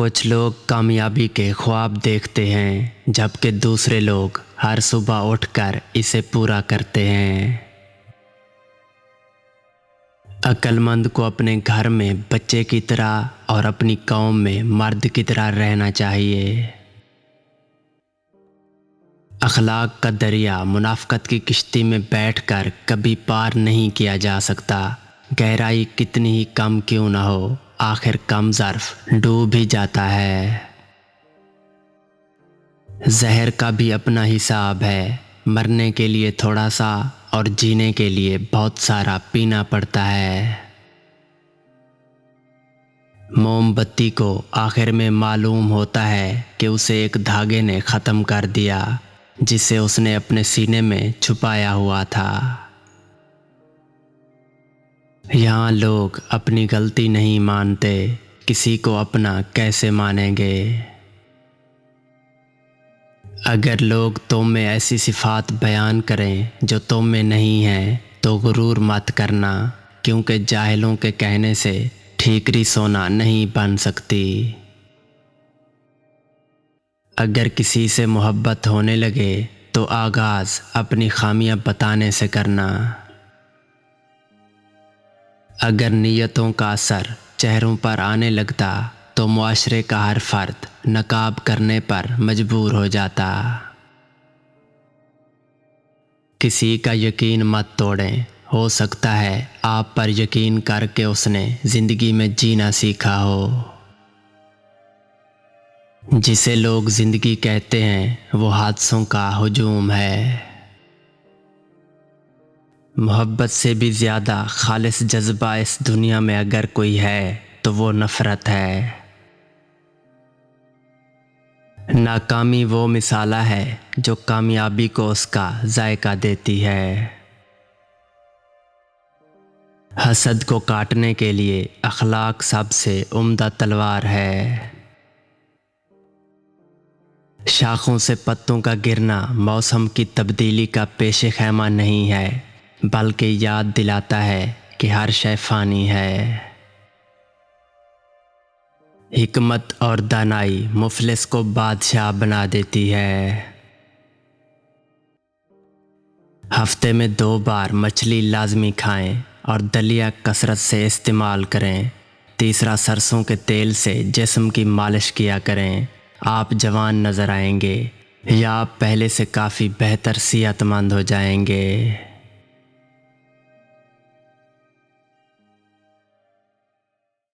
कुछ लोग कामयाबी के ख्वाब देखते हैं जबकि दूसरे लोग हर सुबह उठकर इसे पूरा करते हैं। अक्लमंद को अपने घर में बच्चे की तरह और अपनी कौम में मर्द की तरह रहना चाहिए। अखलाक का दरिया मुनाफ़क़त की किश्ती में बैठकर कभी पार नहीं किया जा सकता। गहराई कितनी ही कम क्यों न हो, आखिर कम ज़र्फ़ डूब ही जाता है। जहर का भी अपना हिसाब है, मरने के लिए थोड़ा सा और जीने के लिए बहुत सारा पीना पड़ता है। मोमबत्ती को आखिर में मालूम होता है कि उसे एक धागे ने ख़त्म कर दिया जिसे उसने अपने सीने में छुपाया हुआ था। यहाँ लोग अपनी गलती नहीं मानते, किसी को अपना कैसे मानेंगे। अगर लोग तुम में ऐसी सिफ़ात बयान करें जो तुम में नहीं हैं तो गुरूर मत करना, क्योंकि जाहिलों के कहने से ठीकरी सोना नहीं बन सकती। अगर किसी से मोहब्बत होने लगे तो आगाज़ अपनी खामियां बताने से करना। अगर नीयतों का असर चेहरों पर आने लगता तो मुआशरे का हर फ़र्द नकाब करने पर मजबूर हो जाता। किसी का यकीन मत तोड़ें, हो सकता है आप पर यकीन करके उसने ज़िंदगी में जीना सीखा हो। जिसे लोग ज़िंदगी कहते हैं वो हादसों का हुजूम है। मोहब्बत से भी ज़्यादा खालिस जज्बा इस दुनिया में अगर कोई है तो वो नफ़रत है। नाकामी वो मिसाला है जो कामयाबी को उसका जायका देती है। हसद को काटने के लिए अखलाक सबसे उम्दा तलवार है। शाखों से पत्तों का गिरना मौसम की तब्दीली का पेश खैमा नहीं है, बल्कि याद दिलाता है कि हर शय फ़ानी है। हिकमत और दानाई मुफलिस को बादशाह बना देती है। हफ्ते में 2 बार मछली लाजमी खाएं और दलिया कसरत से इस्तेमाल करें। तीसरा, सरसों के तेल से जिस्म की मालिश किया करें। आप जवान नज़र आएंगे या आप पहले से काफ़ी बेहतर सेहतमंद हो जाएंगे।